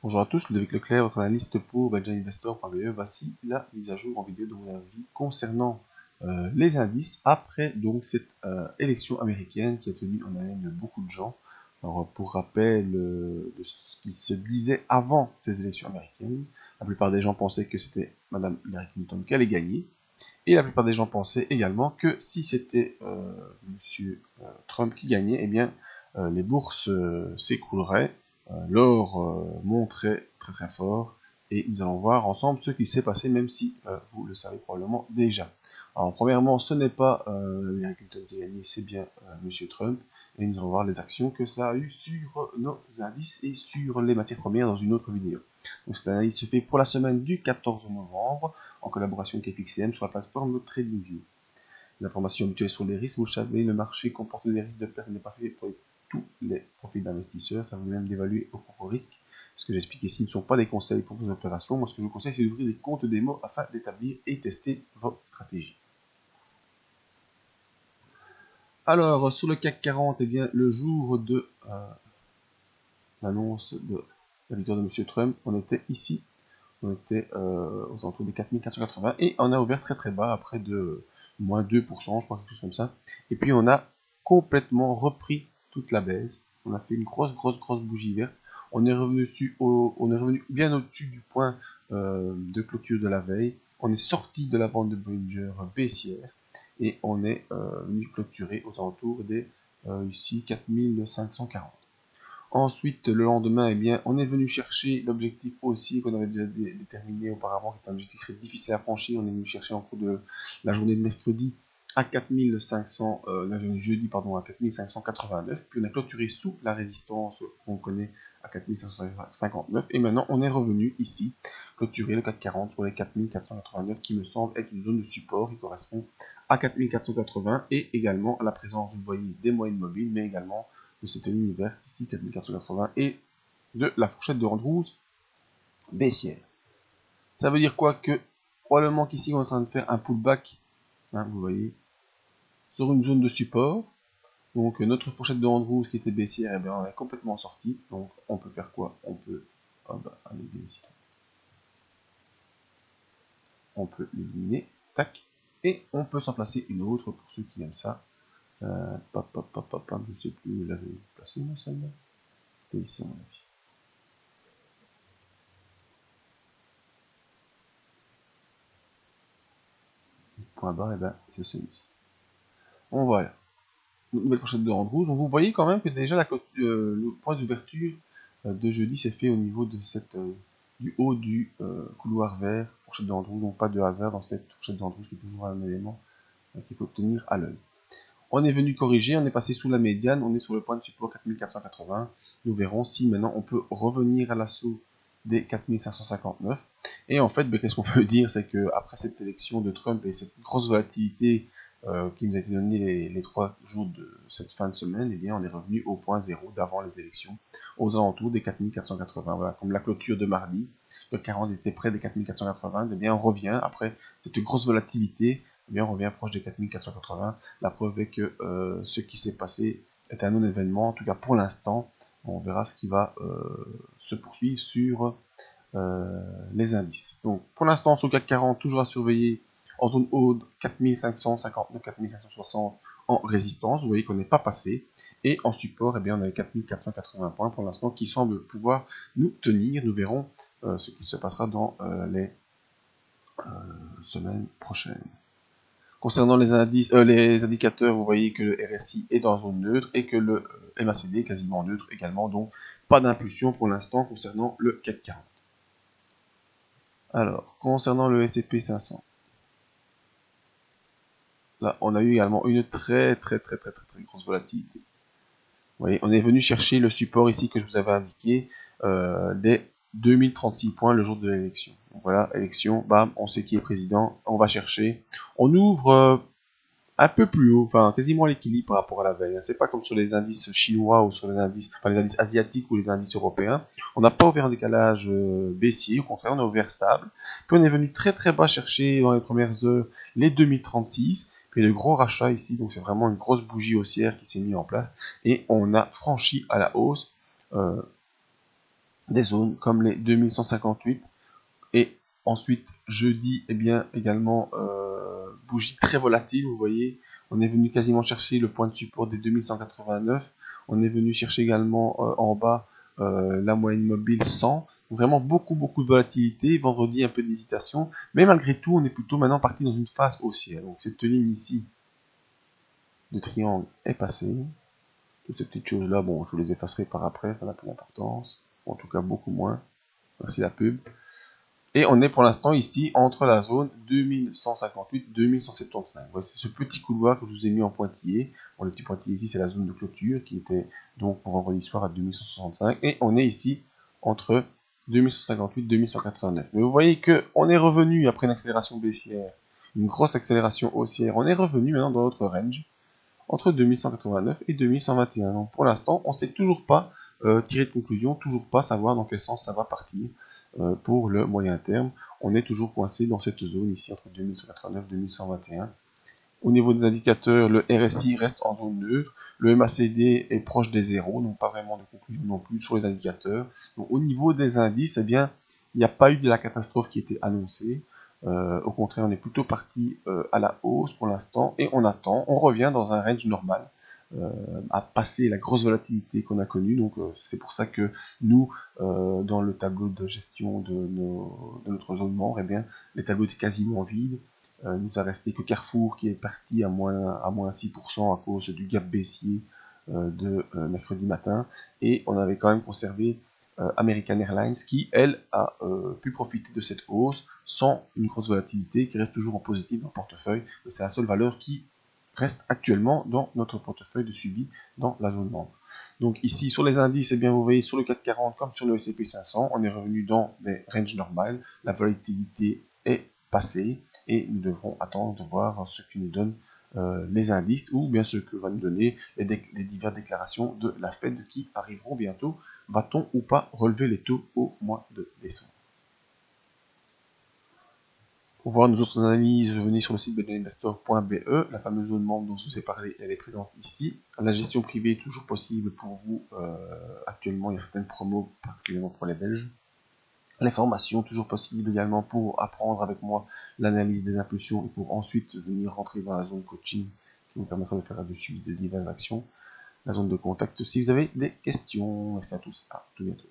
Bonjour à tous, Ludovic Leclerc, votre analyste pour belgianinvestor.be. Voici la mise à jour en vidéo de mon avis concernant les indices après donc cette élection américaine qui a tenu en haleine beaucoup de gens. Alors pour rappel de ce qui se disait avant ces élections américaines, la plupart des gens pensaient que c'était Madame Hillary Clinton qui allait gagner, et la plupart des gens pensaient également que si c'était Monsieur Trump qui gagnait, eh bien les bourses s'écrouleraient. L'or monterait très très fort, et nous allons voir ensemble ce qui s'est passé, même si vous le savez probablement déjà. Alors premièrement, ce n'est pas Hillary Clinton qui a gagné, c'est bien Monsieur Trump, et nous allons voir les actions que ça a eu sur nos indices et sur les matières premières dans une autre vidéo. Donc cette analyse se fait pour la semaine du 14 novembre, en collaboration avec FXCM sur la plateforme TradingView. L'information mutuelle sur les risques, vous savez, le marché comporte des risques de perte, n'est pas fait pour tous les profils d'investisseurs, ça vous même d'évaluer vos propres risques. Ce que j'explique ici ne sont pas des conseils pour vos opérations. Moi, ce que je vous conseille, c'est d'ouvrir des comptes démo afin d'établir et tester vos stratégies. Alors, sur le CAC 40, eh bien, le jour de l'annonce de la victoire de M. Trump, on était ici, on était aux alentours des 4480, et on a ouvert très très bas, après de moins 2%, je crois, quelque chose comme ça. Et puis on a complètement repris toute la baisse, on a fait une grosse bougie verte, on est revenu bien au-dessus du point de clôture de la veille, on est sorti de la bande de Bollinger baissière, et on est venu clôturer aux alentours des ici 4540. Ensuite, le lendemain, eh bien, on est venu chercher l'objectif aussi qu'on avait déjà déterminé auparavant, qui est un objectif très difficile à franchir. On est venu chercher en cours de la journée de mercredi à 4500, la journée de jeudi, pardon, à 4589. Puis on a clôturé sous la résistance qu'on connaît à 4559. Et maintenant, on est revenu ici, clôturer le CAC 40 sur les 4489, qui me semble être une zone de support qui correspond à 4480 et également à la présence, vous voyez, des moyennes mobiles, mais également de cette ligne verte ici, 4480, et de la fourchette de Andrews baissière. Ça veut dire quoi? Que probablement qu'ici on est en train de faire un pullback, hein, vous voyez, sur une zone de support. Donc notre fourchette de Andrews qui était baissière, eh bien, on est complètement sorti. Donc on peut faire quoi? On peut on peut l'éliminer, tac, et on peut s'en placer une autre pour ceux qui aiment ça. Je sais plus où je l'avais placé, moi, celle-là. C'était ici, à mon avis. Point bas, et ben c'est celui-ci. Bon voilà, une nouvelle fourchette de Andrews. Donc vous voyez quand même que déjà le point d'ouverture de jeudi s'est fait au niveau de cette du haut du couloir vert, fourchette de Andrews. Donc pas de hasard dans cette fourchette de Andrews qui est toujours un élément qu'il faut tenir à l'œil. On est venu corriger, on est passé sous la médiane, on est sur le point de support 4480. Nous verrons si maintenant on peut revenir à l'assaut des 4559. Et en fait, qu'est-ce qu'on peut dire, c'est que après cette élection de Trump et cette grosse volatilité qui nous a été donnée les 3 jours de cette fin de semaine, eh bien on est revenu au point zéro d'avant les élections, aux alentours des 4480. Voilà, comme la clôture de mardi, le 40 était près des 4480, eh bien on revient après cette grosse volatilité, eh bien on revient proche des 4480. La preuve est que ce qui s'est passé est un non-événement, en tout cas pour l'instant. On verra ce qui va se poursuivre sur les indices. Donc pour l'instant sur le CAC 40, toujours à surveiller en zone haute 4559, 4560 en résistance. Vous voyez qu'on n'est pas passé. Et en support, eh bien, on a 4480 points pour l'instant qui semblent pouvoir nous tenir. Nous verrons ce qui se passera dans les semaines prochaines. Concernant les indices, les indicateurs, vous voyez que le RSI est dans zone neutre et que le MACD est quasiment neutre également, donc pas d'impulsion pour l'instant concernant le CAC 40. Alors, concernant le S&P 500, là, on a eu également une très grosse volatilité. Vous voyez, on est venu chercher le support ici que je vous avais indiqué des 2036 points le jour de l'élection. Voilà, élection, bam, on sait qui est président, on va chercher. On ouvre un peu plus haut, enfin quasiment l'équilibre par rapport à la veille. C'est pas comme sur les indices chinois ou sur les indices asiatiques ou les indices européens. On n'a pas ouvert un décalage baissier, au contraire, on a ouvert stable. Puis on est venu très bas chercher dans les premières heures les 2036. Puis de gros rachats ici, donc c'est vraiment une grosse bougie haussière qui s'est mise en place. Et on a franchi à la hausse des zones comme les 2158. Et ensuite, jeudi, eh bien, également, bougie très volatile, vous voyez, on est venu quasiment chercher le point de support des 2189, on est venu chercher également en bas la moyenne mobile 100, vraiment beaucoup de volatilité, vendredi un peu d'hésitation, mais malgré tout, on est plutôt maintenant parti dans une phase haussière. Donc cette ligne ici de triangle est passée. Toutes ces petites choses là, bon, je vous les effacerai par après, ça n'a pas d'importance, en tout cas beaucoup moins. Merci la pub. Et on est pour l'instant ici entre la zone 2158-2175. Voici ce petit couloir que je vous ai mis en pointillé. Bon, le petit pointillé ici, c'est la zone de clôture qui était donc pour vendredi soir à 2165. Et on est ici entre 2158-2189. Mais vous voyez qu'on est revenu après une accélération baissière, une grosse accélération haussière. On est revenu maintenant dans notre range entre 2189 et 2121. Donc pour l'instant, on ne sait toujours pas tirer de conclusion, toujours pas savoir dans quel sens ça va partir. Pour le moyen terme, on est toujours coincé dans cette zone ici entre 2189 et 2121. Au niveau des indicateurs, le RSI reste en zone neutre, le MACD est proche des zéros, donc pas vraiment de conclusion non plus sur les indicateurs. Donc au niveau des indices, eh bien, il n'y a pas eu de la catastrophe qui était annoncée. Au contraire, on est plutôt parti à la hausse pour l'instant et on attend, on revient dans un range normal. À passer la grosse volatilité qu'on a connue. Donc c'est pour ça que nous, dans le tableau de gestion de notre zone membre, eh bien, les tableaux étaient quasiment vides. Il nous a resté que Carrefour qui est parti à moins 6% à cause du gap baissier de mercredi matin. Et on avait quand même conservé American Airlines qui, elle, a pu profiter de cette hausse sans une grosse volatilité, qui reste toujours en positif dans le portefeuille. C'est la seule valeur qui reste actuellement dans notre portefeuille de suivi dans la zone membre. Donc ici sur les indices, eh bien, vous voyez sur le CAC 40 comme sur le S&P 500, on est revenu dans des ranges normales, la volatilité est passée et nous devrons attendre de voir ce que nous donnent les indices ou bien ce que va nous donner les diverses déclarations de la Fed qui arriveront bientôt. Va-t-on ou pas relever les taux au mois de décembre? Pour voir nos autres analyses, venez sur le site bedelinvestor.be. La fameuse zone membre dont je vous ai parlé, elle est présente ici. La gestion privée est toujours possible pour vous. Actuellement, il y a certaines promos, particulièrement pour les Belges. Les formations, toujours possible également pour apprendre avec moi l'analyse des impulsions et pour ensuite venir rentrer dans la zone coaching qui vous permettra de faire du suivi de diverses actions. La zone de contact si vous avez des questions. Merci à tous, à tout bientôt.